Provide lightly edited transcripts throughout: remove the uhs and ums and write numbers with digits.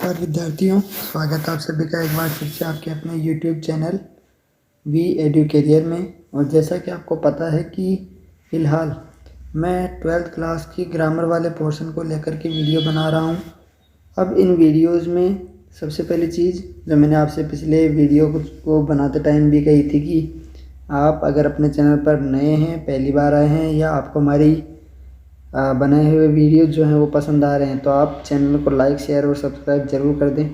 नमस्कार विद्यार्थियों, स्वागत है आप सभी का एक बार फिर से आपके अपने YouTube channel We Edu Career में। और जैसा कि आपको पता है कि फ़िलहाल मैं 12th क्लास की ग्रामर वाले पोर्शन को लेकर के वीडियो बना रहा हूं। अब इन वीडियोस में सबसे पहली चीज़ जो मैंने आपसे पिछले वीडियो को बनाते टाइम भी कही थी कि आप अगर अपने चैनल पर नए हैं, पहली बार आए हैं, या आपको हमारी बनाए हुए वीडियो जो हैं वो पसंद आ रहे हैं, तो आप चैनल को लाइक, शेयर और सब्सक्राइब ज़रूर कर दें,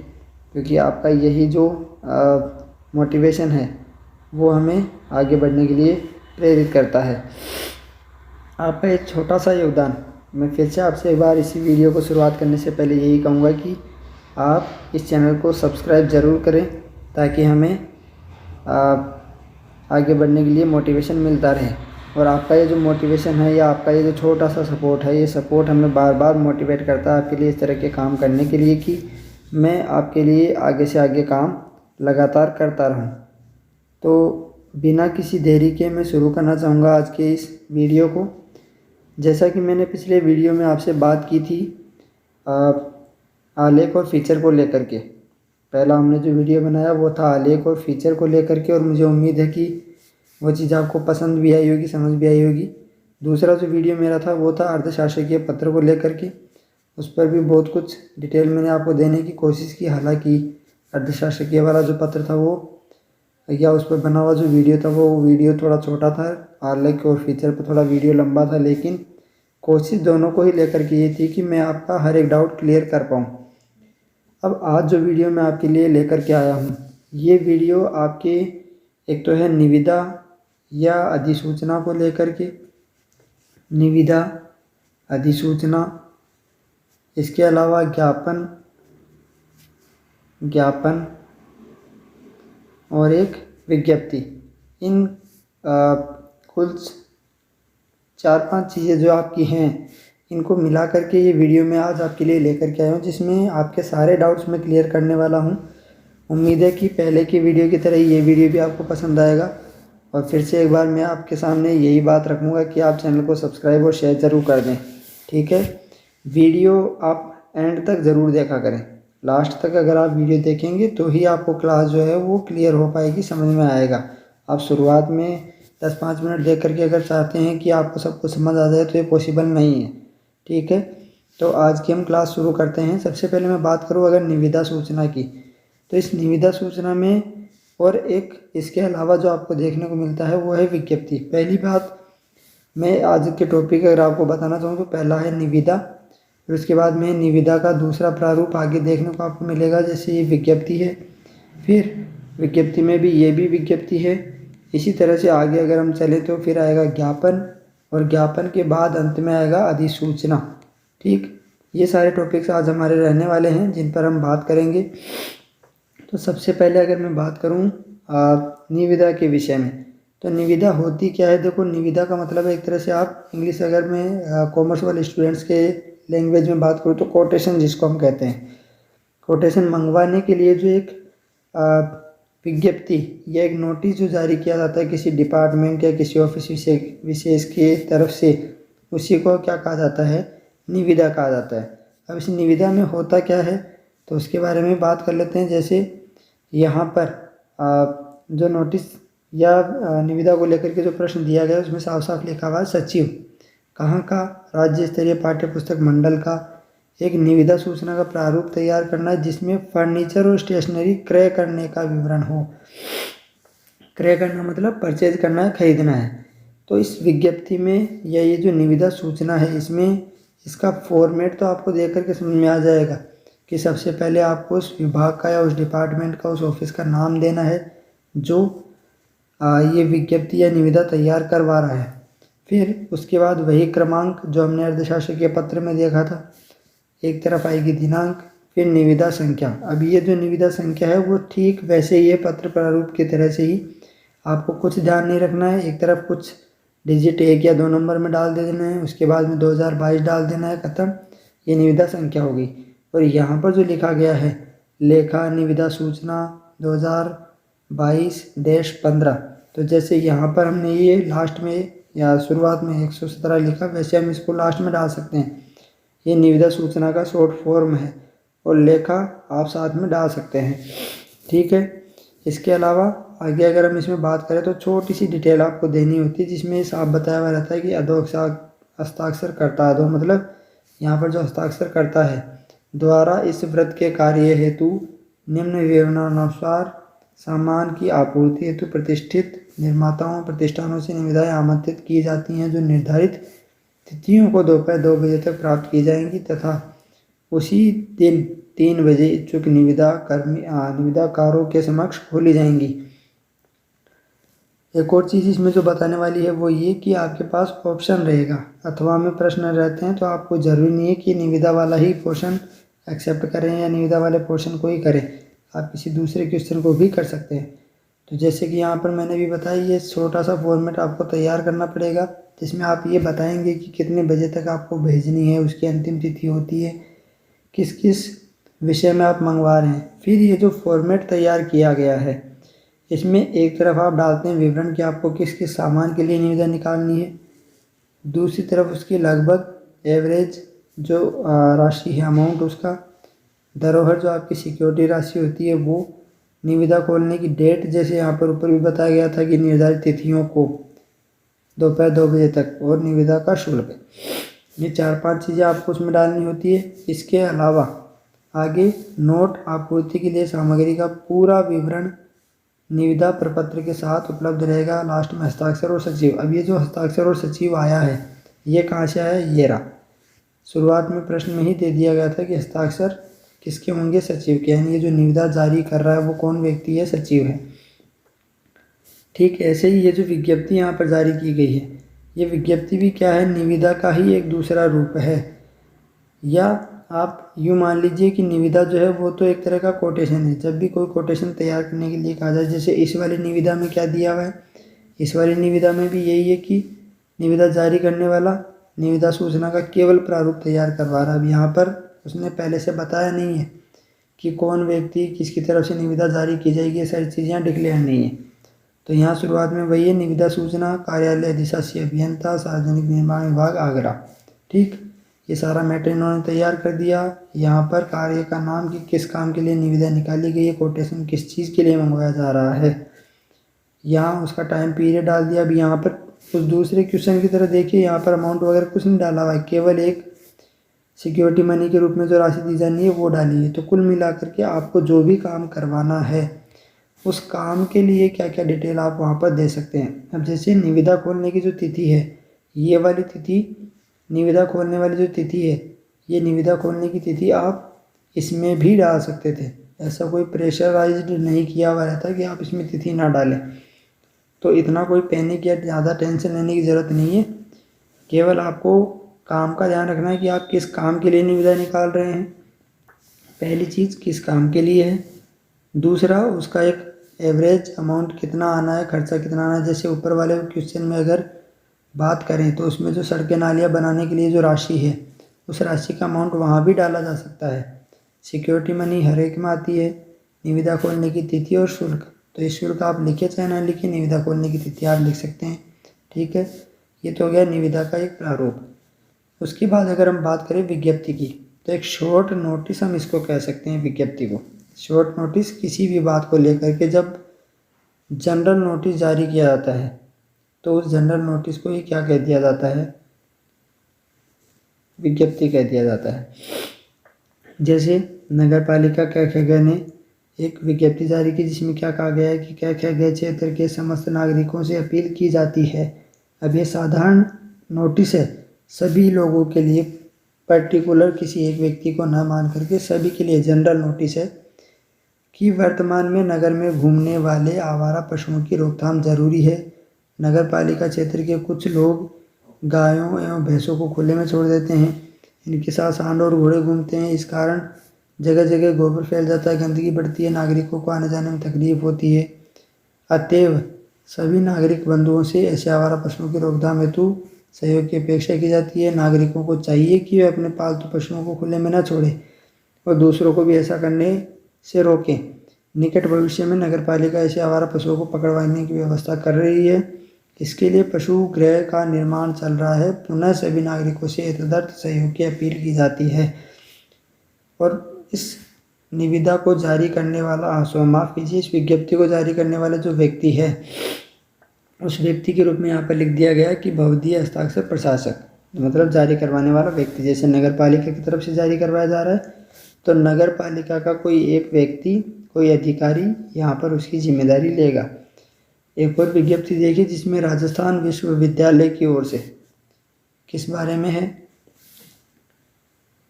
क्योंकि आपका यही जो मोटिवेशन है वो हमें आगे बढ़ने के लिए प्रेरित करता है। आपका एक छोटा सा योगदान, मैं फिर से आपसे एक बार इसी वीडियो को शुरुआत करने से पहले यही कहूँगा कि आप इस चैनल को सब्सक्राइब ज़रूर करें, ताकि हमें आगे बढ़ने के लिए मोटिवेशन मिलता रहे। और आपका ये जो मोटिवेशन है या आपका ये जो छोटा सा सपोर्ट है, ये सपोर्ट हमें बार बार मोटिवेट करता है आपके लिए इस तरह के काम करने के लिए, कि मैं आपके लिए आगे से आगे काम लगातार करता रहूं। तो बिना किसी देरी के मैं शुरू करना चाहूँगा आज के इस वीडियो को। जैसा कि मैंने पिछले वीडियो में आपसे बात की थी आलेख और फीचर को लेकर के। पहला हमने जो वीडियो बनाया वो था आलेख और फीचर को लेकर के, और मुझे उम्मीद है कि वो चीज़ आपको पसंद भी आई होगी, समझ भी आई होगी। दूसरा जो वीडियो मेरा था वो था अर्धशासकीय पत्र को लेकर के। उस पर भी बहुत कुछ डिटेल मैंने आपको देने की कोशिश की। हालांकि अर्धशासकीय वाला जो पत्र था वो, या उस पर बना हुआ जो वीडियो था वो वीडियो थोड़ा छोटा था, आलेख और फीचर पर थोड़ा वीडियो लंबा था, लेकिन कोशिश दोनों को ही लेकर के ये थी कि मैं आपका हर एक डाउट क्लियर कर पाऊँ। अब आज जो वीडियो मैं आपके लिए लेकर के आया हूँ, ये वीडियो आपके एक तो है निविदा या अधिसूचना को लेकर के, निविदा, अधिसूचना, इसके अलावा ज्ञापन और एक विज्ञप्ति। इन कुल 4-5 चीज़ें जो आपकी हैं, इनको मिला करके ये वीडियो मैं आज आपके लिए लेकर के आया हूँ, जिसमें आपके सारे डाउट्स मैं क्लियर करने वाला हूँ। उम्मीद है कि पहले की वीडियो की तरह ये वीडियो भी आपको पसंद आएगा। और फिर से एक बार मैं आपके सामने यही बात रखूँगा कि आप चैनल को सब्सक्राइब और शेयर ज़रूर कर दें, ठीक है। वीडियो आप एंड तक ज़रूर देखा करें। लास्ट तक अगर आप वीडियो देखेंगे तो ही आपको क्लास जो है वो क्लियर हो पाएगी, समझ में आएगा। आप शुरुआत में 10-5 मिनट देख करके अगर चाहते हैं कि आपको सब कुछ समझ आ जाए तो ये पॉसिबल नहीं है, ठीक है। तो आज की हम क्लास शुरू करते हैं। सबसे पहले मैं बात करूँ अगर निविदा सूचना की, तो इस निविदा सूचना में और एक इसके अलावा जो आपको देखने को मिलता है वो है विज्ञप्ति। पहली बात मैं आज के टॉपिक अगर आपको बताना चाहूँ तो पहला है निविदा, फिर उसके बाद में निविदा का दूसरा प्रारूप आगे देखने को आपको मिलेगा, जैसे ये विज्ञप्ति है, फिर विज्ञप्ति में भी ये भी विज्ञप्ति है। इसी तरह से आगे अगर हम चलें तो फिर आएगा ज्ञापन, और ज्ञापन के बाद अंत में आएगा अधिसूचना, ठीक। ये सारे टॉपिक्स आज हमारे रहने वाले हैं जिन पर हम बात करेंगे। तो सबसे पहले अगर मैं बात करूं निविदा के विषय में, तो निविदा होती क्या है। देखो, निविदा का मतलब है एक तरह से आप इंग्लिश, अगर मैं कॉमर्स वाले स्टूडेंट्स के लैंग्वेज में बात करूं तो कोटेशन जिसको हम कहते हैं, कोटेशन मंगवाने के लिए जो एक विज्ञप्ति या एक नोटिस जो जारी किया जाता है किसी डिपार्टमेंट या किसी ऑफिस विशेष की तरफ से, उसी को क्या कहा जाता है, निविदा कहा जाता है। अब इस निविदा में होता क्या है तो उसके बारे में बात कर लेते हैं। जैसे यहाँ पर जो नोटिस या निविदा को लेकर के जो प्रश्न दिया गया है उसमें साफ साफ लिखा हुआ है सचिव कहाँ का, राज्य स्तरीय पाठ्य पुस्तक मंडल का, एक निविदा सूचना का प्रारूप तैयार करना है जिसमें फर्नीचर और स्टेशनरी क्रय करने का विवरण हो। क्रय करना मतलब परचेज करना है, खरीदना है। तो इस विज्ञप्ति में या ये जो निविदा सूचना है, इसमें इसका फॉर्मेट तो आपको देख करके समझ में आ जाएगा कि सबसे पहले आपको उस विभाग का या उस डिपार्टमेंट का, उस ऑफिस का नाम देना है जो ये विज्ञप्ति या निविदा तैयार करवा रहा है। फिर उसके बाद वही क्रमांक जो हमने अर्धशासकीय पत्र में देखा था, एक तरफ आएगी दिनांक, फिर निविदा संख्या। अब ये जो निविदा संख्या है वो ठीक वैसे ही है पत्र प्रारूप की तरह से ही, आपको कुछ ध्यान नहीं रखना है। एक तरफ कुछ डिजिट 1 या 2 नंबर में डाल देना है, उसके बाद में 2022 डाल देना है, ख़त्म, ये निविदा संख्या हो गई। और यहाँ पर जो लिखा गया है लेखा निविदा सूचना 2022-15, तो जैसे यहाँ पर हमने ये लास्ट में या शुरुआत में 117 लिखा, वैसे हम इसको लास्ट में डाल सकते हैं। ये निविदा सूचना का शॉर्ट फॉर्म है। और लेखा आप साथ में डाल सकते हैं। ठीक है। इसके अलावा आगे अगर हम इसमें बात करें तो छोटी सी डिटेल आपको देनी होती है, जिसमें साफ बताया हुआ रहता है कि हस्ताक्षर करता है, मतलब यहाँ पर जो हस्ताक्षर करता है द्वारा इस व्रत के कार्य हेतु निम्न विवरणानुसार सामान की आपूर्ति हेतु प्रतिष्ठित निर्माताओं प्रतिष्ठानों से निविदाएं आमंत्रित की जाती हैं, जो निर्धारित तिथियों को दोपहर 2 बजे तक प्राप्त की जाएंगी तथा उसी दिन 3 बजे इच्छुक निविदाकारों के समक्ष खोली जाएंगी। एक और चीज़ इसमें जो बताने वाली है वो ये कि आपके पास ऑप्शन रहेगा, अथवा में प्रश्न रहते हैं, तो आपको ज़रूरी नहीं है कि निविदा वाला ही पोर्शन एक्सेप्ट करें या निविदा वाले पोर्शन को ही करें, आप किसी दूसरे क्वेश्चन को भी कर सकते हैं। तो जैसे कि यहाँ पर मैंने भी बताया, ये छोटा सा फॉर्मेट आपको तैयार करना पड़ेगा, जिसमें आप ये बताएंगे कि कितने बजे तक आपको भेजनी है, उसकी अंतिम तिथि होती है, किस किस विषय में आप मंगवा रहे हैं। फिर ये जो फॉर्मेट तैयार किया गया है, इसमें एक तरफ आप डालते हैं विवरण कि आपको किस किस सामान के लिए निविदा निकालनी है, दूसरी तरफ उसकी लगभग एवरेज जो राशि है, अमाउंट उसका, धरोहर जो आपकी सिक्योरिटी राशि होती है वो, निविदा खोलने की डेट, जैसे यहाँ पर ऊपर भी बताया गया था कि निर्धारित तिथियों को दोपहर 2 बजे तक, और निविदा का शुल्क। ये 4-5 चीज़ें आपको उसमें डालनी होती है। इसके अलावा आगे नोट आपूर्ति के लिए सामग्री का पूरा विवरण निविदा प्रपत्र के साथ उपलब्ध रहेगा। लास्ट में हस्ताक्षर और सचिव। अब ये जो हस्ताक्षर और सचिव आया है, ये कहाँ से आया, ये रहा। शुरुआत में प्रश्न में ही दे दिया गया था कि हस्ताक्षर किसके होंगे, सचिव के, यानी ये जो निविदा जारी कर रहा है वो कौन व्यक्ति है, सचिव है। ठीक ऐसे ही ये जो विज्ञप्ति यहाँ पर जारी की गई है, ये विज्ञप्ति भी क्या है, निविदा का ही एक दूसरा रूप है। या आप यूँ मान लीजिए कि निविदा जो है वो तो एक तरह का कोटेशन है। जब भी कोई कोटेशन तैयार करने के लिए कहा जाए, जैसे इस वाली निविदा में क्या दिया हुआ है, इस वाली निविदा में भी यही है कि निविदा जारी करने वाला निविदा सूचना का केवल प्रारूप तैयार करवा रहा है। अब यहाँ पर उसने पहले से बताया नहीं है कि कौन व्यक्ति किसकी तरफ से निविदा जारी की जाएगी, ये सारी चीज़ें डिक्लेयर नहीं है। तो यहाँ शुरुआत में वही है, निविदा सूचना कार्यालय अधिशासी अभियंता सार्वजनिक निर्माण विभाग आगरा। ठीक, ये सारा मैटर इन्होंने तैयार कर दिया। यहाँ पर कार्य का नाम कि किस काम के लिए निविदा निकाली गई है, कोटेशन किस चीज़ के लिए मंगवाया जा रहा है, यहाँ उसका टाइम पीरियड डाल दिया। अभी यहाँ पर उस दूसरे क्वेश्चन की तरह देखिए, यहाँ पर अमाउंट वगैरह कुछ नहीं डाला हुआ है, केवल एक सिक्योरिटी मनी के रूप में जो राशि दी जानी है वो डाली है। तो कुल मिलाकर के आपको जो भी काम करवाना है उस काम के लिए क्या क्या डिटेल आप वहाँ पर दे सकते हैं। अब जैसे निविदा खोलने की जो तिथि है, ये वाली तिथि, निविदा खोलने वाली जो तिथि है, ये निविदा खोलने की तिथि आप इसमें भी डाल सकते थे। ऐसा कोई प्रेशराइज्ड नहीं किया हुआ रहता कि आप इसमें तिथि ना डालें। तो इतना कोई पैनिक या ज़्यादा टेंशन लेने की ज़रूरत नहीं है। केवल आपको काम का ध्यान रखना है कि आप किस काम के लिए निविदा निकाल रहे हैं। पहली चीज़ किस काम के लिए है, दूसरा उसका एक एवरेज अमाउंट कितना आना है, खर्चा कितना आना है। जैसे ऊपर वाले क्वेश्चन में अगर बात करें तो उसमें जो सड़कें नालियाँ बनाने के लिए जो राशि है, उस राशि का अमाउंट वहाँ भी डाला जा सकता है। सिक्योरिटी मनी हर एक में आती है, निविदा खोलने की तिथि और शुल्क, तो ये शुल्क आप लिखे चाहे ना लिखे, निविदा खोलने की तिथि आप लिख सकते हैं। ठीक है, ये तो हो गया निविदा का एक प्रारूप। उसके बाद अगर हम बात करें विज्ञप्ति की, तो एक शॉर्ट नोटिस हम इसको कह सकते हैं, विज्ञप्ति को। शॉर्ट नोटिस किसी भी बात को लेकर के जब जनरल नोटिस जारी किया जाता है तो उस जनरल नोटिस को ही क्या कह दिया जाता है, विज्ञप्ति कह दिया जाता है। जैसे नगर पालिका कैखैगय ने एक विज्ञप्ति जारी की जिसमें क्या कहा गया है कि कैखैगय क्षेत्र के समस्त नागरिकों से अपील की जाती है। अब ये साधारण नोटिस है, सभी लोगों के लिए, पर्टिकुलर किसी एक व्यक्ति को न मान करके सभी के लिए जनरल नोटिस है कि वर्तमान में नगर में घूमने वाले आवारा पशुओं की रोकथाम जरूरी है। नगर पालिका क्षेत्र के कुछ लोग गायों एवं भैंसों को खुले में छोड़ देते हैं, इनके साथ सांड और घोड़े घूमते हैं। इस कारण जगह जगह गोबर फैल जाता है, गंदगी बढ़ती है, नागरिकों को आने जाने में तकलीफ होती है। अतएव सभी नागरिक बंधुओं से ऐसे आवारा पशुओं की रोकथाम हेतु सहयोग की अपेक्षा की जाती है। नागरिकों को चाहिए कि वे अपने पालतू पशुओं को खुले में न छोड़ें और दूसरों को भी ऐसा करने से रोकें। निकट भविष्य में नगर पालिका ऐसे आवारा पशुओं को पकड़वाने की व्यवस्था कर रही है। इसके लिए पशु गृह का निर्माण चल रहा है। पुनः सभी नागरिकों से यथार्थ सहयोग की अपील की जाती है। और इस निविदा को जारी करने वाला माफ़ कीजिए, इस विज्ञप्ति को जारी करने वाला जो व्यक्ति है उस व्यक्ति के रूप में यहाँ पर लिख दिया गया कि भवदीय हस्ताक्षर प्रशासक, मतलब जारी करवाने वाला व्यक्ति। जैसे नगर पालिका की तरफ से जारी करवाया जा रहा है तो नगर पालिका का कोई एक व्यक्ति, कोई अधिकारी यहाँ पर उसकी जिम्मेदारी लेगा। एक और विज्ञप्ति देखिए जिसमें राजस्थान विश्वविद्यालय की ओर से किस बारे में है,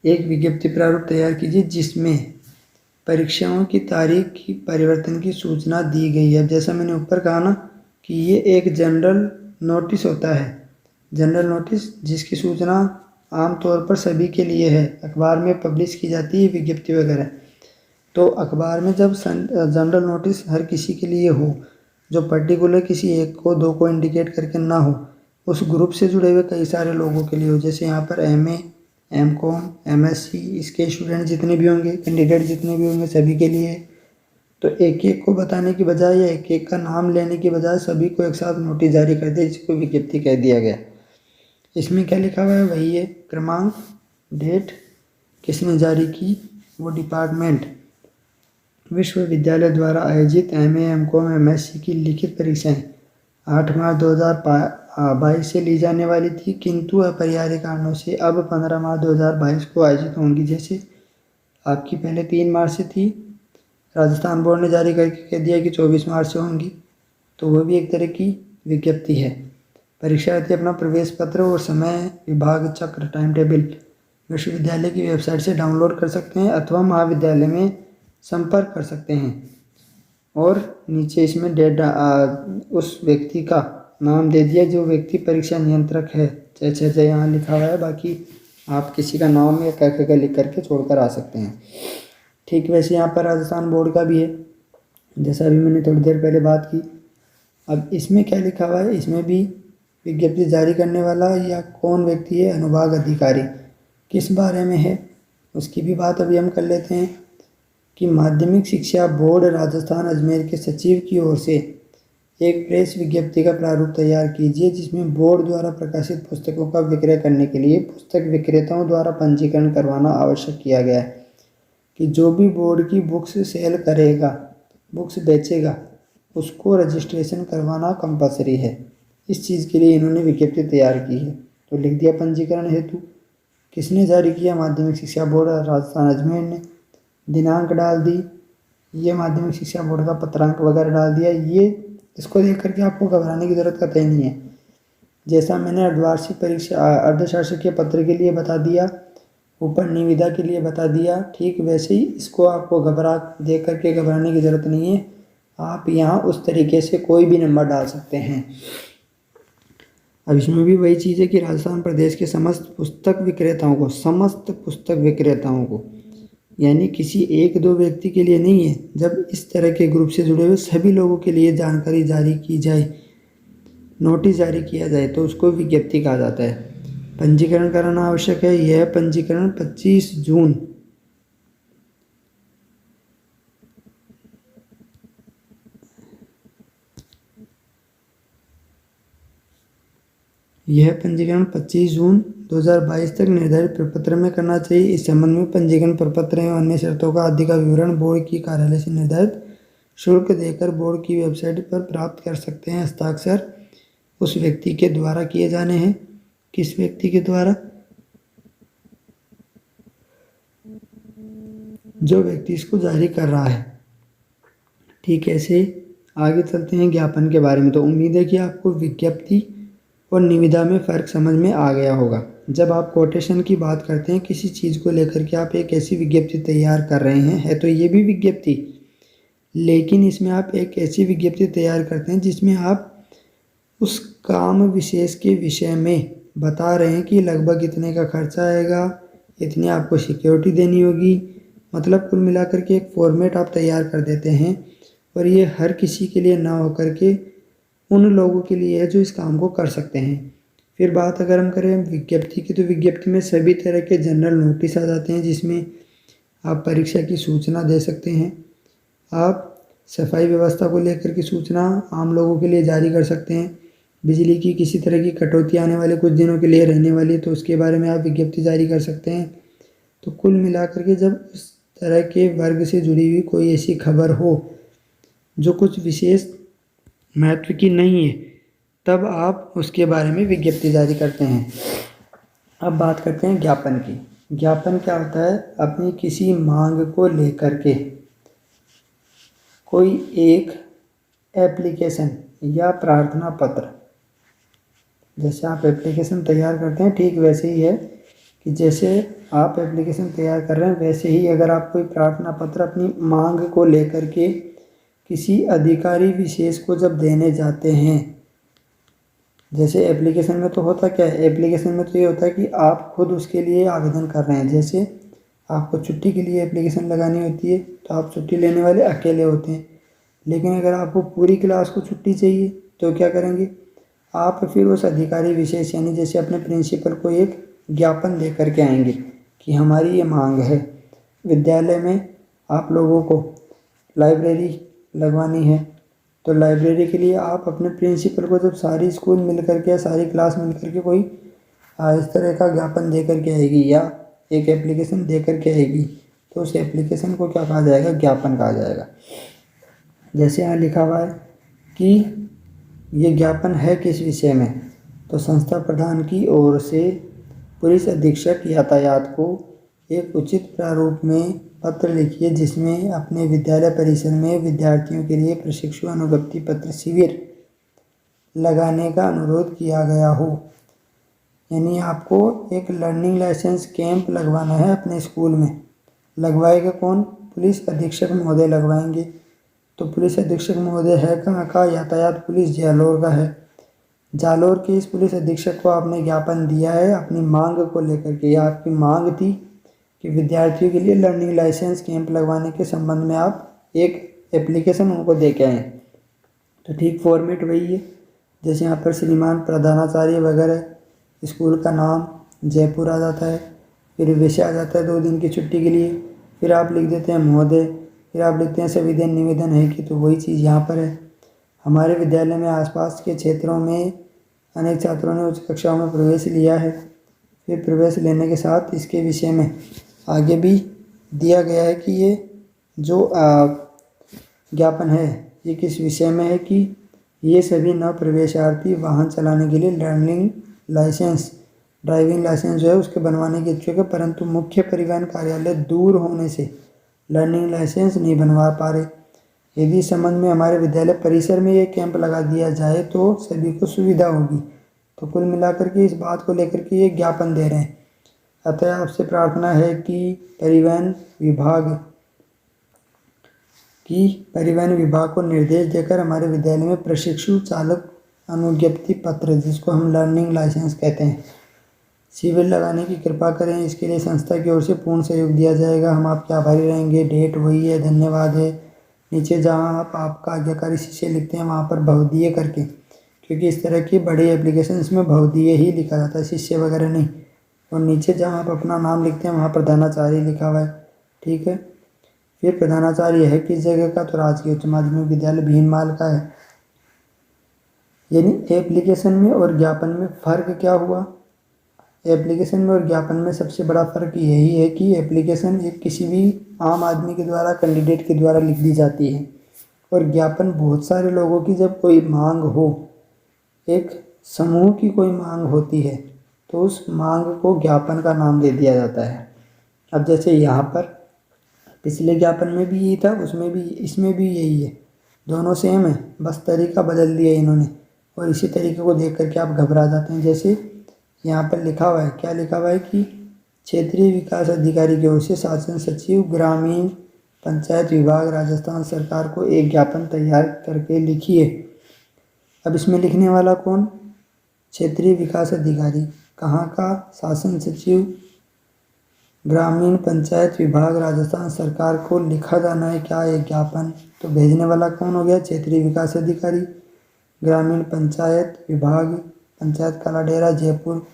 एक विज्ञप्ति प्रारूप तैयार कीजिए जिसमें परीक्षाओं की तारीख की परिवर्तन की सूचना दी गई है। जैसा मैंने ऊपर कहा ना कि ये एक जनरल नोटिस होता है, जनरल नोटिस जिसकी सूचना आमतौर पर सभी के लिए है, अखबार में पब्लिश की जाती है विज्ञप्ति वगैरह। तो अखबार में जब जनरल नोटिस हर किसी के लिए हो, जो पर्टिकुलर किसी एक को दो को इंडिकेट करके ना हो, उस ग्रुप से जुड़े हुए कई सारे लोगों के लिए हो, जैसे यहाँ पर MA, MCOM, MSc इसके स्टूडेंट जितने भी होंगे, कैंडिडेट जितने भी होंगे सभी के लिए। तो एक एक को बताने की बजाय या एक एक का नाम लेने की बजाय सभी को एक साथ नोटिस जारी कर दिया, जिसको विज्ञप्ति कह दिया गया। इसमें क्या लिखा हुआ है वही है, क्रमांक, डेट, किसने जारी की, वो डिपार्टमेंट, विश्वविद्यालय द्वारा आयोजित MA, MCOM, MSc की लिखित परीक्षाएं 8 मार्च 2022 से ली जाने वाली थी, किंतु अपरिहार्य कारणों से अब 15 मार्च 2022 को आयोजित होंगी। जैसे आपकी पहले 3 मार्च से थी, राजस्थान बोर्ड ने जारी करके कह दिया कि 24 मार्च से होंगी, तो वो भी एक तरह की विज्ञप्ति है। परीक्षार्थी अपना प्रवेश पत्र और समय, विभाग चक्र, टाइम टेबल विश्वविद्यालय की वेबसाइट से डाउनलोड कर सकते हैं अथवा महाविद्यालय में संपर्क कर सकते हैं। और नीचे इसमें डेट उस व्यक्ति का नाम दे दिया जो व्यक्ति परीक्षा नियंत्रक है, जैसे यहाँ लिखा हुआ है, बाकी आप किसी का नाम या क्या लिख करके छोड़कर आ सकते हैं। ठीक वैसे यहाँ पर राजस्थान बोर्ड का भी है, जैसा अभी मैंने थोड़ी देर पहले बात की। अब इसमें क्या लिखा हुआ है, इसमें भी विज्ञप्ति जारी करने वाला या कौन व्यक्ति है, अनुभाग अधिकारी, किस बारे में है उसकी भी बात अभी हम कर लेते हैं कि माध्यमिक शिक्षा बोर्ड राजस्थान अजमेर के सचिव की ओर से एक प्रेस विज्ञप्ति का प्रारूप तैयार कीजिए जिसमें बोर्ड द्वारा प्रकाशित पुस्तकों का विक्रय करने के लिए पुस्तक विक्रेताओं द्वारा पंजीकरण करवाना आवश्यक किया गया है कि जो भी बोर्ड की बुक्स सेल करेगा, बुक्स बेचेगा, उसको रजिस्ट्रेशन करवाना कंपलसरी है। इस चीज़ के लिए इन्होंने विज्ञप्ति तैयार की है। तो लिख दिया पंजीकरण हेतु, किसने जारी किया, माध्यमिक शिक्षा बोर्ड राजस्थान अजमेर ने, दिनांक डाल दी, ये माध्यमिक शिक्षा बोर्ड का पत्रांक वगैरह डाल दिया। ये इसको देख करके आपको घबराने की ज़रूरत कतई नहीं है। जैसा मैंने अर्धवार्षिक परीक्षा अर्धशासकीय पत्र के लिए बता दिया, ऊपर निविदा के लिए बता दिया, ठीक वैसे ही इसको आपको देख करके घबराने की ज़रूरत नहीं है। आप यहाँ उस तरीके से कोई भी नंबर डाल सकते हैं। अब इसमें भी वही चीज़ है कि राजस्थान प्रदेश के समस्त पुस्तक विक्रेताओं को यानी किसी एक दो व्यक्ति के लिए नहीं है, जब इस तरह के ग्रुप से जुड़े हुए सभी लोगों के लिए जानकारी जारी की जाए, नोटिस जारी किया जाए तो उसको विज्ञप्ति कहा जाता है। पंजीकरण कराना आवश्यक है। यह पंजीकरण 25 जून यह पंजीकरण 25 जून 2022 तक निर्धारित प्रपत्र में करना चाहिए। इस संबंध में पंजीकरण प्रपत्र एवं अन्य शर्तों का आदि का विवरण बोर्ड की कार्यालय से निर्धारित शुल्क देकर बोर्ड की वेबसाइट पर प्राप्त कर सकते हैं। हस्ताक्षर उस व्यक्ति के द्वारा किए जाने हैं। किस व्यक्ति के द्वारा? जो व्यक्ति इसको जारी कर रहा है। ठीक है, ऐसे आगे चलते हैं ज्ञापन के बारे में। तो उम्मीद है कि आपको विज्ञप्ति और निविदा में फ़र्क समझ में आ गया होगा। जब आप कोटेशन की बात करते हैं किसी चीज़ को लेकर के, आप एक ऐसी विज्ञप्ति तैयार कर रहे हैं, है तो ये भी विज्ञप्ति, लेकिन इसमें आप एक ऐसी विज्ञप्ति तैयार करते हैं जिसमें आप उस काम विशेष के विषय में बता रहे हैं कि लगभग इतने का खर्चा आएगा, इतनी आपको सिक्योरिटी देनी होगी। मतलब कुल मिलाकर के एक फॉर्मेट आप तैयार कर देते हैं, और ये हर किसी के लिए ना होकर के उन लोगों के लिए है जो इस काम को कर सकते हैं। फिर बात अगर हम करें विज्ञप्ति की, तो विज्ञप्ति में सभी तरह के जनरल नोटिस आ जाते हैं जिसमें आप परीक्षा की सूचना दे सकते हैं। आप सफाई व्यवस्था को लेकर की सूचना आम लोगों के लिए जारी कर सकते हैं। बिजली की किसी तरह की कटौती आने वाले कुछ दिनों के लिए रहने वाली, तो उसके बारे में आप विज्ञप्ति जारी कर सकते हैं। तो कुल मिलाकर के जब उस तरह के वर्ग से जुड़ी हुई कोई ऐसी खबर हो जो कुछ विशेष महत्व की नहीं है, तब आप उसके बारे में विज्ञप्ति जारी करते हैं। अब बात करते हैं ज्ञापन की। ज्ञापन क्या होता है? अपनी किसी मांग को लेकर के कोई एक एप्लीकेशन या प्रार्थना पत्र, जैसे आप एप्लीकेशन तैयार करते हैं ठीक वैसे ही है कि जैसे आप एप्लीकेशन तैयार कर रहे हैं वैसे ही अगर आप कोई प्रार्थना पत्र अपनी मांग को लेकर के किसी अधिकारी विशेष को जब देने जाते हैं, जैसे एप्लीकेशन में तो होता क्या है, एप्लीकेशन में तो ये होता है कि आप खुद उसके लिए आवेदन कर रहे हैं। जैसे आपको छुट्टी के लिए एप्लीकेशन लगानी होती है तो आप छुट्टी लेने वाले अकेले होते हैं, लेकिन अगर आपको पूरी क्लास को छुट्टी चाहिए तो क्या करेंगे आप? फिर उस अधिकारी विशेष यानी जैसे अपने प्रिंसिपल को एक ज्ञापन दे करके आएंगे कि हमारी ये मांग है, विद्यालय में आप लोगों को लाइब्रेरी लगवानी है, तो लाइब्रेरी के लिए आप अपने प्रिंसिपल को जब सारी स्कूल मिल करके या सारी क्लास मिल करके कोई इस तरह का ज्ञापन दे करके आएगी या एक एप्लीकेशन दे करके आएगी, तो उस एप्लीकेशन को क्या कहा जाएगा? ज्ञापन कहा जाएगा। जैसे यहाँ लिखा हुआ है कि ये ज्ञापन है किस विषय में, तो संस्था प्रधान की ओर से पुलिस अधीक्षक यातायात को एक उचित प्रारूप में पत्र लिखिए जिसमें अपने विद्यालय परिसर में विद्यार्थियों के लिए प्रशिक्षु अनुगति पत्र शिविर लगाने का अनुरोध किया गया हो। यानी आपको एक लर्निंग लाइसेंस कैंप लगवाना है अपने स्कूल में। लगवाएगा कौन? पुलिस अधीक्षक महोदय लगवाएंगे। तो पुलिस अधीक्षक महोदय है कहाँ का? यातायात पुलिस जालोर का है। जालोर के इस पुलिस अधीक्षक को आपने ज्ञापन दिया है अपनी मांग को लेकर के। यह आपकी मांग थी कि विद्यार्थियों के लिए लर्निंग लाइसेंस कैंप लगवाने के संबंध में आप एक एप्लीकेशन उनको दे के आए। तो ठीक फॉर्मेट वही है, जैसे यहाँ पर श्रीमान प्रधानाचार्य वगैरह, स्कूल का नाम जयपुर आ जाता है, फिर विषय आ जाता है 2 दिन की छुट्टी के लिए, फिर आप लिख देते हैं महोदय, फिर आप लिखते हैं संविधान निवेदन है कि, तो वही चीज़ यहाँ पर है। हमारे विद्यालय में आसपास के क्षेत्रों में अनेक छात्रों ने उच्च कक्षाओं में प्रवेश लिया है। फिर प्रवेश लेने के साथ इसके विषय में आगे भी दिया गया है कि ये जो ज्ञापन है ये किस विषय में है कि ये सभी नव प्रवेशार्थी वाहन चलाने के लिए लर्निंग लाइसेंस, ड्राइविंग लाइसेंस जो है उसके बनवाने के इच्छुक है, परंतु मुख्य परिवहन कार्यालय दूर होने से लर्निंग लाइसेंस नहीं बनवा पा रहे। यदि इस संबंध में हमारे विद्यालय परिसर में ये कैंप लगा दिया जाए तो सभी को सुविधा होगी। तो कुल मिलाकर के इस बात को लेकर के ये ज्ञापन दे रहे हैं। अतः आपसे प्रार्थना है कि परिवहन विभाग को निर्देश देकर हमारे विद्यालय में प्रशिक्षु चालक अनुज्ञप्ति पत्र, जिसको हम लर्निंग लाइसेंस कहते हैं, शिविर लगाने की कृपा करें। इसके लिए संस्था की ओर से पूर्ण सहयोग दिया जाएगा। हम आपके आभारी रहेंगे। डेट वही है, धन्यवाद है। नीचे जहाँ आप आपका आज्ञाकारी शिष्य लिखते हैं वहाँ पर भवदीय करके, क्योंकि इस तरह की बड़ी एप्लीकेशंस में भवदीय ही लिखा जाता है, शिष्य वगैरह नहीं। और नीचे जहाँ आप अपना नाम लिखते हैं वहाँ प्रधानाचार्य लिखा हुआ है, ठीक है। फिर प्रधानाचार्य है किस जगह का? तो राजकीय उच्च माध्यमिक विद्यालय भीनमाल का है। यानी एप्लीकेशन में और ज्ञापन में फ़र्क क्या हुआ? एप्लीकेशन में और ज्ञापन में सबसे बड़ा फ़र्क यही है कि एप्लीकेशन एक किसी भी आम आदमी के द्वारा, कैंडिडेट के द्वारा लिख दी जाती है, और ज्ञापन बहुत सारे लोगों की जब कोई मांग हो, एक समूह की कोई मांग होती है, तो उस मांग को ज्ञापन का नाम दे दिया जाता है। अब जैसे यहाँ पर पिछले ज्ञापन में भी यही था, उसमें भी, इसमें भी यही है, दोनों सेम है, बस तरीका बदल दिया इन्होंने। और इसी तरीके को देख करके आप घबरा जाते हैं। जैसे यहाँ पर लिखा हुआ है, क्या लिखा हुआ है कि क्षेत्रीय विकास अधिकारी की ओर से शासन सचिव ग्रामीण पंचायत विभाग राजस्थान सरकार को एक ज्ञापन तैयार करके लिखिए। अब इसमें लिखने वाला कौन? क्षेत्रीय विकास अधिकारी। कहाँ का? शासन सचिव ग्रामीण पंचायत विभाग राजस्थान सरकार को लिखा जाना है क्या एक ज्ञापन। तो भेजने वाला कौन हो गया? क्षेत्रीय विकास अधिकारी, ग्रामीण पंचायत विभाग, पंचायत कालाडेरा जयपुर।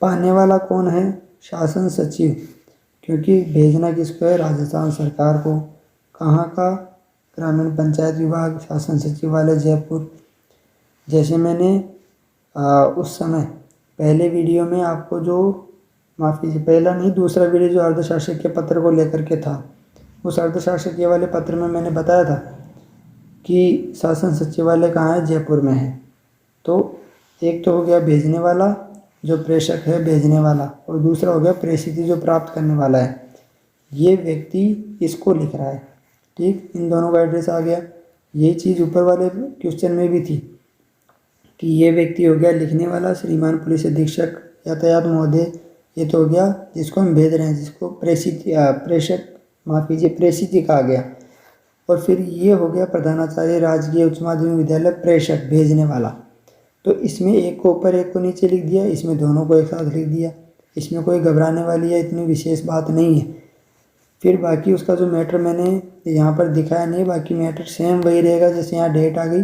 पाने वाला कौन है? शासन सचिव, क्योंकि भेजना किसको है? राजस्थान सरकार को। कहाँ का? ग्रामीण पंचायत विभाग, शासन सचिव वाले जयपुर। जैसे मैंने उस समय पहले वीडियो में आपको जो, माफ़ कीजिए, पहला नहीं दूसरा वीडियो जो अर्धशासकीय पत्र को लेकर के था, उस अर्थशास्त्र वाले पत्र में मैंने बताया था कि शासन सचिवालय कहाँ है, जयपुर में है। तो एक तो हो गया भेजने वाला, जो प्रेषक है भेजने वाला, और दूसरा हो गया प्रेषित जो प्राप्त करने वाला है, ये व्यक्ति इसको लिख रहा है। ठीक, इन दोनों का एड्रेस आ गया। ये चीज़ ऊपर वाले क्वेश्चन में भी थी कि ये व्यक्ति हो गया लिखने वाला, श्रीमान पुलिस अधीक्षक यातायात महोदय, ये तो हो गया जिसको हम भेज रहे हैं, जिसको प्रेषक माफ कीजिए प्रेषित कहा गया। और फिर ये हो गया प्रधानाचार्य राजकीय उच्च माध्यमिक विद्यालय, प्रेषक भेजने वाला। तो इसमें एक को ऊपर एक को नीचे लिख दिया, इसमें दोनों को एक साथ लिख दिया। इसमें कोई घबराने वाली है इतनी विशेष बात नहीं है। फिर बाकी उसका जो मैटर मैंने यहाँ पर दिखाया नहीं, बाकी मैटर सेम वही रहेगा। जैसे यहाँ डेट आ गई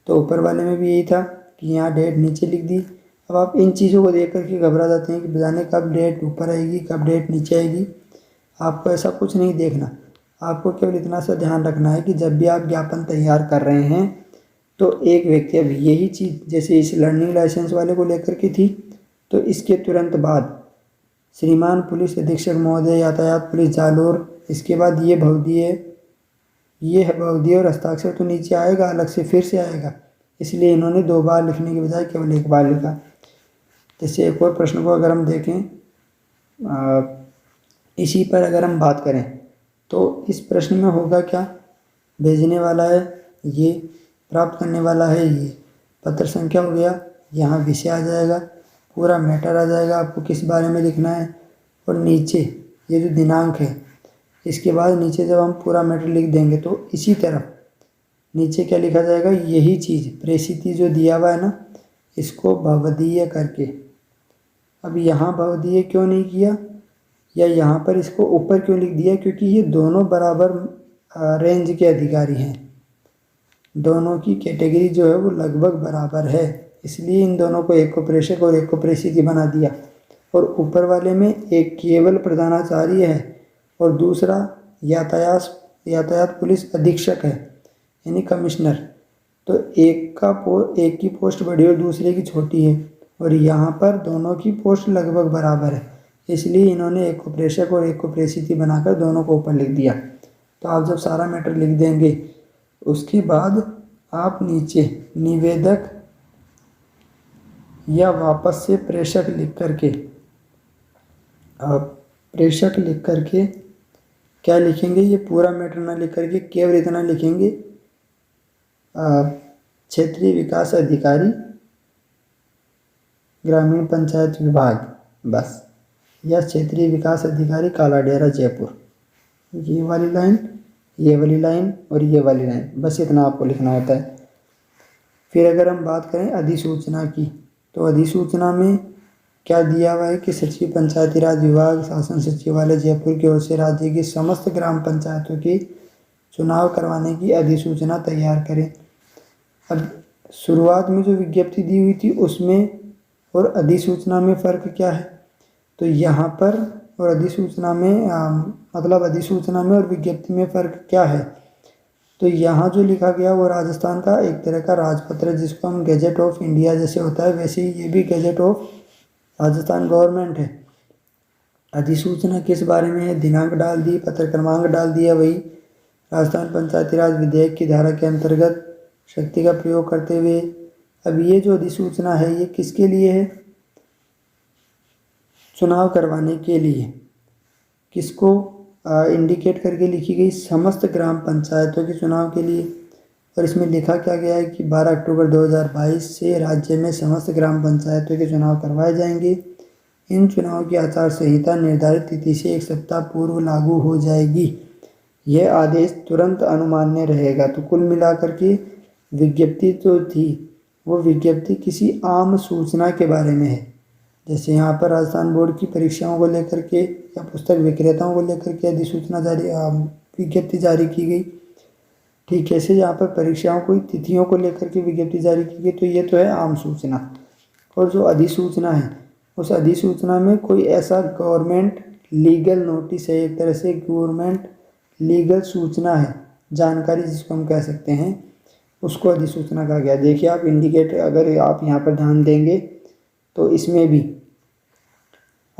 तो ऊपर वाले में भी यही था कि यहाँ डेट नीचे लिख दी। अब आप इन चीज़ों को देख करके घबरा जाते हैं कि जाने कब डेट ऊपर आएगी कब डेट नीचे आएगी। आपको ऐसा कुछ नहीं देखना, आपको केवल इतना सा ध्यान रखना है कि जब भी आप ज्ञापन तैयार कर रहे हैं तो एक व्यक्ति, अब यही चीज़ जैसे इस लर्निंग लाइसेंस वाले को लेकर के थी, तो इसके तुरंत बाद श्रीमान पुलिस अधीक्षक महोदय यातायात पुलिस जालोर, इसके बाद ये भवदीय और हस्ताक्षर तो नीचे आएगा, अलग से फिर से आएगा, इसलिए इन्होंने 2 बार लिखने के बजाय केवल 1 बार लिखा। जैसे एक और प्रश्न को अगर हम देखें, इसी पर अगर हम बात करें तो इस प्रश्न में होगा क्या, भेजने वाला है ये, प्राप्त करने वाला है ये, पत्र संख्या हो गया, यहाँ विषय आ जाएगा, पूरा मैटर आ जाएगा, आपको किस बारे में लिखना है, और नीचे ये जो दिनांक है, इसके बाद नीचे जब हम पूरा मैटर लिख देंगे तो इसी तरफ नीचे क्या लिखा जाएगा, यही चीज़ प्रेषित जो दिया हुआ है ना, इसको भवदीय करके। अब यहाँ भवदीय क्यों नहीं किया या यहाँ पर इसको ऊपर क्यों लिख दिया, क्योंकि ये दोनों बराबर रेंज के अधिकारी हैं, दोनों की कैटेगरी जो है वो लगभग बराबर है, इसलिए इन दोनों को, एक को प्रेषक और एक को प्रेषित बना दिया। और ऊपर वाले में एक केवल प्रधानाचार्य है और दूसरा यातायात पुलिस अधीक्षक है यानी कमिश्नर। तो एक की पोस्ट बड़ी और दूसरे की छोटी है, और यहाँ पर दोनों की पोस्ट लगभग बराबर है, इसलिए इन्होंने एक को प्रेषक और एक को प्रेषित बनाकर दोनों को ऊपर लिख दिया। तो आप जब सारा मैटर लिख देंगे उसके बाद आप नीचे निवेदक या वापस से प्रेषक लिख करके क्या लिखेंगे, ये पूरा मैटर ना लिख करके केवल इतना लिखेंगे, क्षेत्रीय विकास अधिकारी ग्रामीण पंचायत विभाग, बस, या क्षेत्रीय विकास अधिकारी कालाडेरा जयपुर। ये वाली लाइन, ये वाली लाइन और ये वाली लाइन, बस इतना आपको लिखना होता है। फिर अगर हम बात करें अधिसूचना की, तो अधिसूचना में क्या दिया हुआ है कि सचिव पंचायती राज विभाग शासन सचिवालय जयपुर की ओर से राज्य की समस्त ग्राम पंचायतों की चुनाव करवाने की अधिसूचना तैयार करें। अब शुरुआत में जो विज्ञप्ति दी हुई थी उसमें और अधिसूचना में फ़र्क क्या है, तो यहाँ पर और अधिसूचना में मतलब अधिसूचना में और विज्ञप्ति में फ़र्क क्या है, तो यहाँ जो लिखा गया वो राजस्थान का एक तरह का राजपत्र, जिसको हम गैजेट ऑफ इंडिया जैसे होता है वैसे ही ये भी गैजेट ऑफ राजस्थान गवर्नमेंट है। अधिसूचना किस बारे में है, दिनांक डाल दी, पत्र क्रमांक डाल दिया, वही राजस्थान पंचायती राज विधेयक की धारा के अंतर्गत शक्ति का प्रयोग करते हुए। अब ये जो अधिसूचना है ये किसके लिए है, चुनाव करवाने के लिए, किसको इंडिकेट करके लिखी गई, समस्त ग्राम पंचायतों के चुनाव के लिए। और इसमें लिखा क्या गया है कि 12 अक्टूबर 2022 से राज्य में समस्त ग्राम पंचायतों के चुनाव करवाए जाएंगे। इन चुनाव की आचार संहिता निर्धारित तिथि से 1 सप्ताह पूर्व लागू हो जाएगी। यह आदेश तुरंत अनुमान्य रहेगा। तो कुल मिलाकर के विज्ञप्ति तो थी, वो विज्ञप्ति किसी आम सूचना के बारे में है। जैसे यहाँ पर राजस्थान बोर्ड की परीक्षाओं को लेकर के या पुस्तक विक्रेताओं को लेकर के अधिसूचना विज्ञप्ति जारी की गई, ठीक है, ऐसे यहाँ पर परीक्षाओं को तिथियों को लेकर के विज्ञप्ति जारी की गई, तो ये तो है आम सूचना। और जो अधिसूचना है उस अधिसूचना में कोई ऐसा गवर्नमेंट लीगल नोटिस है, एक तरह से गवर्नमेंट लीगल सूचना है, जानकारी जिसको हम कह सकते हैं, उसको अधिसूचना कहा गया। देखिए आप इंडिकेट, अगर आप यहाँ पर ध्यान देंगे तो इसमें भी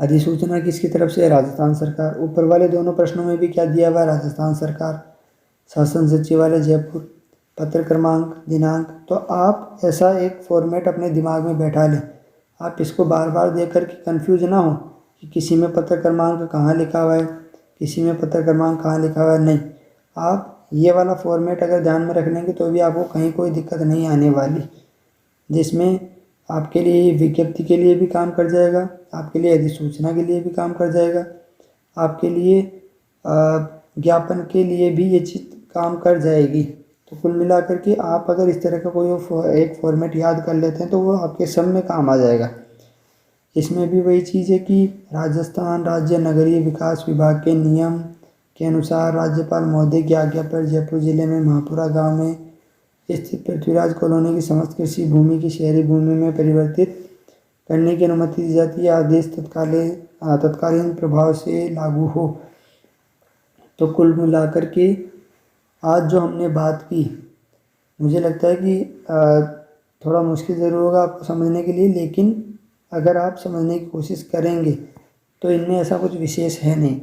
अधिसूचना किसकी तरफ से है? राजस्थान सरकार। ऊपर वाले दोनों प्रश्नों में भी क्या दिया हुआ है? राजस्थान सरकार। शासन सचिवालय जयपुर। पत्र क्रमांक, दिनांक। तो आप ऐसा एक फॉर्मेट अपने दिमाग में बैठा लें, आप इसको बार बार देख कर के कन्फ्यूज ना हो कि किसी में पत्र क्रमांक कहाँ लिखा हुआ है, किसी में पत्र क्रमांक कहाँ लिखा हुआ है। नहीं, आप ये वाला फॉर्मेट अगर ध्यान में रख लेंगे तो भी आपको कहीं कोई दिक्कत नहीं आने वाली, जिसमें आपके लिए विज्ञप्ति के लिए भी काम कर जाएगा, आपके लिए अधिसूचना के लिए भी काम कर जाएगा, आपके लिए ज्ञापन के लिए भी ये चीज़ काम कर जाएगी। तो कुल मिलाकर के आप अगर इस तरह का कोई एक फॉर्मेट याद कर लेते हैं तो वो आपके सब में काम आ जाएगा। इसमें भी वही चीज़ है कि राजस्थान राज्य नगरीय विकास विभाग के नियम के अनुसार राज्यपाल महोदय की आज्ञा पर जयपुर जिले में महापुरा गांव में स्थित पृथ्वीराज कॉलोनी की समस्त कृषि भूमि की शहरी भूमि में परिवर्तित करने की अनुमति दी जाती है। आदेश तत्कालीन प्रभाव से लागू हो। तो कुल मिलाकर के आज जो हमने बात की, मुझे लगता है कि थोड़ा मुश्किल ज़रूर होगा आपको समझने के लिए, लेकिन अगर आप समझने की कोशिश करेंगे तो इनमें ऐसा कुछ विशेष है नहीं।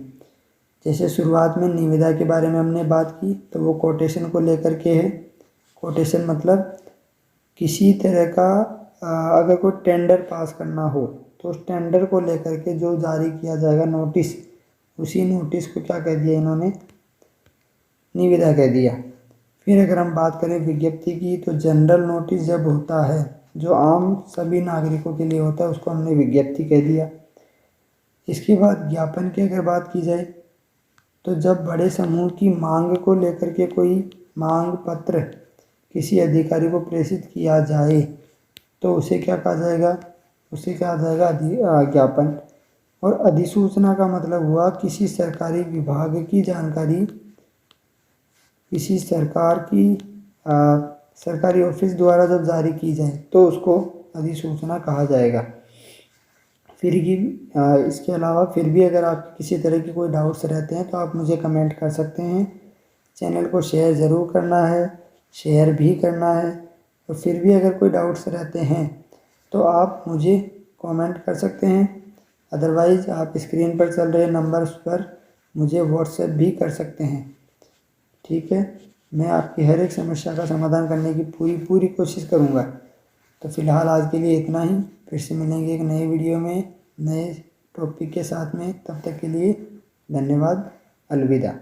जैसे शुरुआत में निविदा के बारे में हमने बात की तो वो कोटेशन को लेकर के है। कोटेशन मतलब किसी तरह का अगर कोई टेंडर पास करना हो तो उस टेंडर को लेकर के जो जारी किया जाएगा नोटिस, उसी नोटिस को क्या कह दिया इन्होंने? निविदा कह दिया। फिर अगर हम बात करें विज्ञप्ति की तो जनरल नोटिस जब होता है जो आम सभी नागरिकों के लिए होता है उसको हमने विज्ञप्ति कह दिया। इसके बाद ज्ञापन की अगर बात की जाए तो जब बड़े समूह की मांग को लेकर के कोई मांग पत्र किसी अधिकारी को प्रेषित किया जाए तो उसे क्या कहा जाएगा? उसे कहा जाएगा ज्ञापन। और अधिसूचना का मतलब हुआ किसी सरकारी विभाग की जानकारी किसी सरकारी ऑफिस द्वारा जब जारी की जाए तो उसको अधिसूचना कहा जाएगा। फिर इसके अलावा फिर भी अगर आप किसी तरह की कोई डाउट्स रहते हैं तो आप मुझे कमेंट कर सकते हैं। चैनल को शेयर ज़रूर करना है, शेयर भी करना है। और फिर भी अगर कोई डाउट्स रहते हैं तो आप मुझे कमेंट कर सकते हैं। अदरवाइज़ आप स्क्रीन पर चल रहे नंबर्स पर मुझे व्हाट्सएप भी कर सकते हैं। ठीक है, मैं आपकी हर एक समस्या का समाधान करने की पूरी कोशिश करूँगा। तो फिलहाल आज के लिए इतना ही। फिर से मिलेंगे एक नए वीडियो में नए टॉपिक के साथ में। तब तक के लिए धन्यवाद। अलविदा।